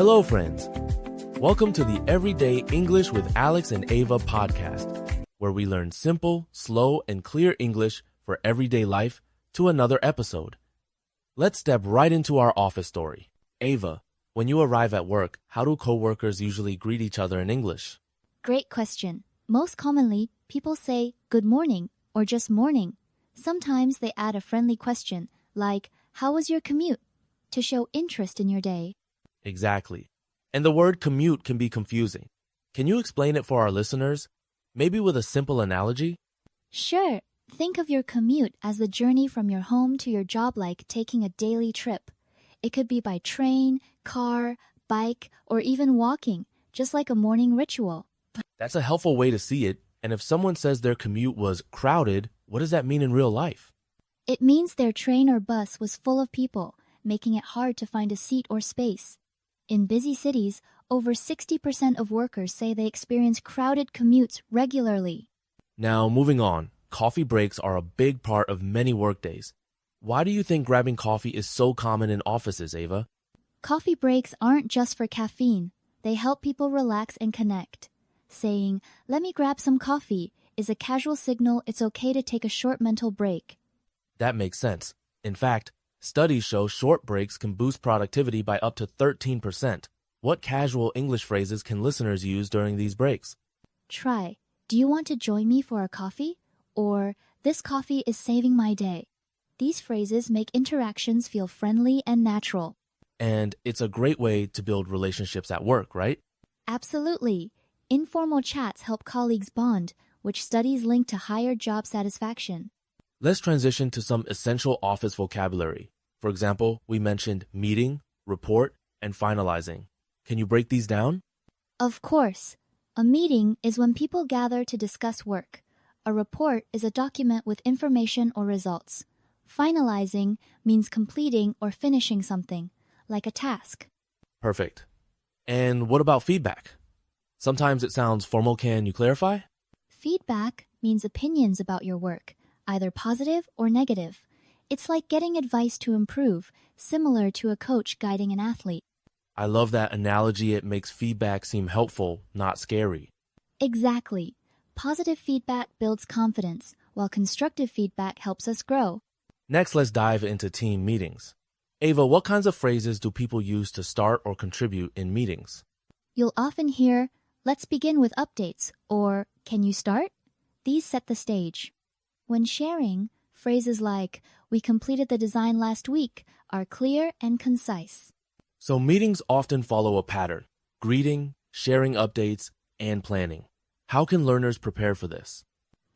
Hello, friends. Welcome to the Everyday English with Alex and Ava podcast, where we learn simple, slow, and clear English for everyday life to another episode. Let's step right into our office story. Ava, when you arrive at work, how do coworkers usually greet each other in English? Great question. Most commonly, people say good morning or just morning. Sometimes they add a friendly question like, how was your commute? To show interest in your day. Exactly. And the word commute can be confusing. Can you explain it for our listeners? Maybe with a simple analogy? Sure. Think of your commute as the journey from your home to your job like taking a daily trip. It could be by train, car, bike, or even walking, just like a morning ritual. That's a helpful way to see it. And if someone says their commute was crowded, what does that mean in real life? It means their train or bus was full of people, making it hard to find a seat or space. In busy cities, over 60% of workers say they experience crowded commutes regularly. Now, moving on, coffee breaks are a big part of many workdays. Why do you think grabbing coffee is so common in offices, Ava? Coffee breaks aren't just for caffeine. They help people relax and connect. Saying, "Let me grab some coffee," is a casual signal it's okay to take a short mental break. That makes sense. In fact, studies show short breaks can boost productivity by up to 13%. What casual English phrases can listeners use during these breaks? Try, "Do you want to join me for a coffee?" Or, "This coffee is saving my day." These phrases make interactions feel friendly and natural. And it's a great way to build relationships at work, right? Absolutely. Informal chats help colleagues bond, which studies link to higher job satisfaction. Let's transition to some essential office vocabulary. For example, we mentioned meeting, report, and finalizing. Can you break these down? Of course. A meeting is when people gather to discuss work. A report is a document with information or results. Finalizing means completing or finishing something, like a task. Perfect. And what about feedback? Sometimes it sounds formal. Can you clarify? Feedback means opinions about your work, either positive or negative. It's like getting advice to improve, similar to a coach guiding an athlete. I love that analogy. It makes feedback seem helpful, not scary. Exactly. Positive feedback builds confidence, while constructive feedback helps us grow. Next, let's dive into team meetings. Ava, what kinds of phrases do people use to start or contribute in meetings? You'll often hear, "Let's begin with updates," or "Can you start?" These set the stage. When sharing, phrases like, "We completed the design last week," are clear and concise. So meetings often follow a pattern: greeting, sharing updates, and planning. How can learners prepare for this?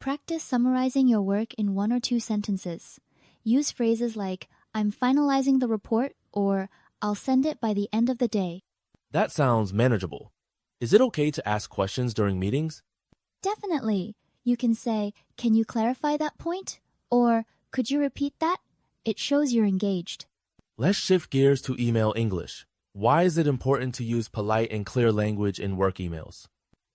Practice summarizing your work in 1 or 2 sentences. Use phrases like, "I'm finalizing the report," or "I'll send it by the end of the day." That sounds manageable. Is it okay to ask questions during meetings? Definitely. You can say, "Can you clarify that point?" Or, "Could you repeat that?" It shows you're engaged. Let's shift gears to email English. Why is it important to use polite and clear language in work emails?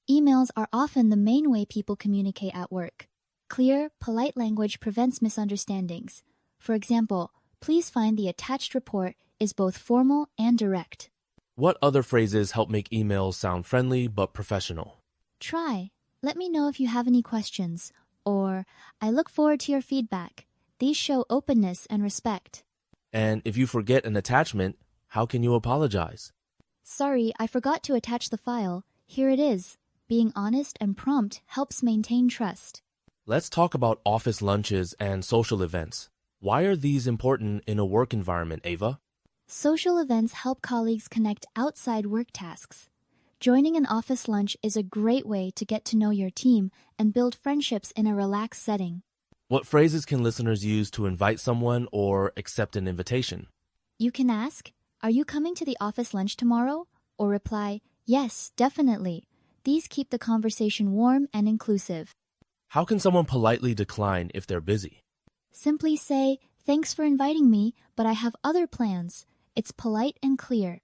Emails are often the main way people communicate at work. Clear, polite language prevents misunderstandings. For example, "Please find the attached report" is both formal and direct. What other phrases help make emails sound friendly but professional? Try, "Let me know if you have any questions," or "I look forward to your feedback." These show openness and respect. And if you forget an attachment, how can you apologize? "Sorry, I forgot to attach the file. Here it is." Being honest and prompt helps maintain trust. Let's talk about office lunches and social events. Why are these important in a work environment, Ava? Social events help colleagues connect outside work tasks. Joining an office lunch is a great way to get to know your team and build friendships in a relaxed setting. What phrases can listeners use to invite someone or accept an invitation? You can ask, "Are you coming to the office lunch tomorrow?" Or reply, "Yes, definitely." These keep the conversation warm and inclusive. How can someone politely decline if they're busy? Simply say, "Thanks for inviting me, but I have other plans." It's polite and clear.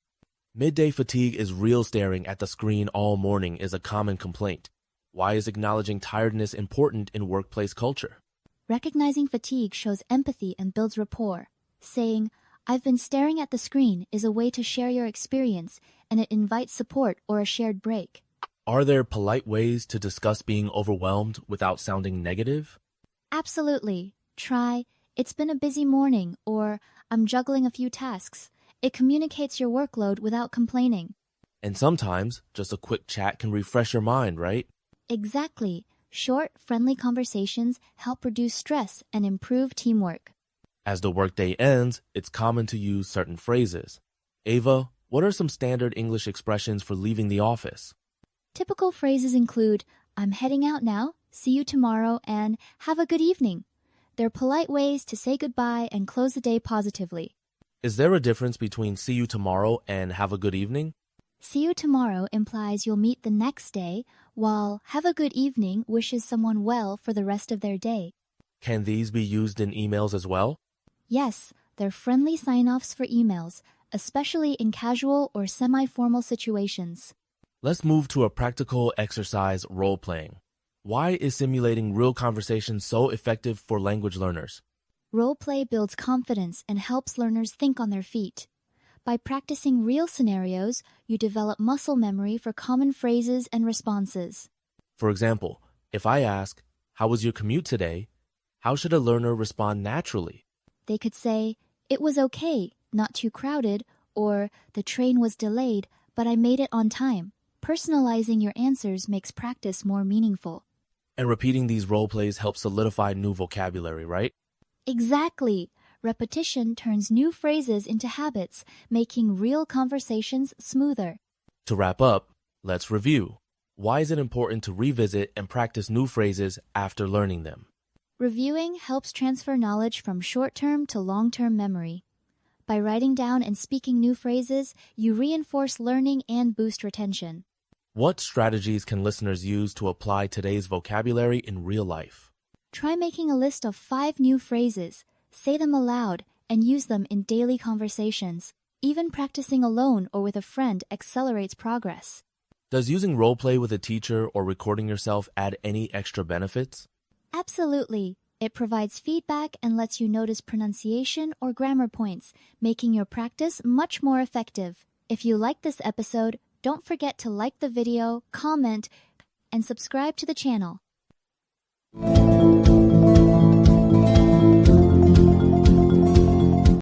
Midday fatigue is real. Staring at the screen all morning is a common complaint. Why is acknowledging tiredness important in workplace culture? Recognizing fatigue shows empathy and builds rapport. Saying, "I've been staring at the screen" is a way to share your experience and it invites support or a shared break. Are there polite ways to discuss being overwhelmed without sounding negative? Absolutely. Try, "It's been a busy morning," or "I'm juggling a few tasks." It communicates your workload without complaining. And sometimes, just a quick chat can refresh your mind, right? Exactly. Short, friendly conversations help reduce stress and improve teamwork. As the workday ends, it's common to use certain phrases. Ava, what are some standard English expressions for leaving the office? Typical phrases include, "I'm heading out now," "See you tomorrow," and "Have a good evening." They're polite ways to say goodbye and close the day positively. Is there a difference between see you tomorrow and have a good evening? "See you tomorrow" implies you'll meet the next day, while "Have a good evening" wishes someone well for the rest of their day. Can these be used in emails as well? Yes, they're friendly sign-offs for emails, especially in casual or semi-formal situations. Let's move to a practical exercise, role-playing. Why is simulating real conversations so effective for language learners? Role-play builds confidence and helps learners think on their feet. By practicing real scenarios, you develop muscle memory for common phrases and responses. For example, if I ask, "How was your commute today?" how should a learner respond naturally? They could say, "It was okay, not too crowded," or "The train was delayed, but I made it on time." Personalizing your answers makes practice more meaningful. And repeating these role plays helps solidify new vocabulary, right? Exactly. Repetition turns new phrases into habits, making real conversations smoother. To wrap up, let's review. Why is it important to revisit and practice new phrases after learning them? Reviewing helps transfer knowledge from short-term to long-term memory. By writing down and speaking new phrases, you reinforce learning and boost retention. What strategies can listeners use to apply today's vocabulary in real life? Try making a list of 5 new phrases, say them aloud, and use them in daily conversations. Even practicing alone or with a friend accelerates progress. Does using role play with a teacher or recording yourself add any extra benefits? Absolutely. It provides feedback and lets you notice pronunciation or grammar points, making your practice much more effective. If you like this episode, don't forget to like the video, comment, and subscribe to the channel.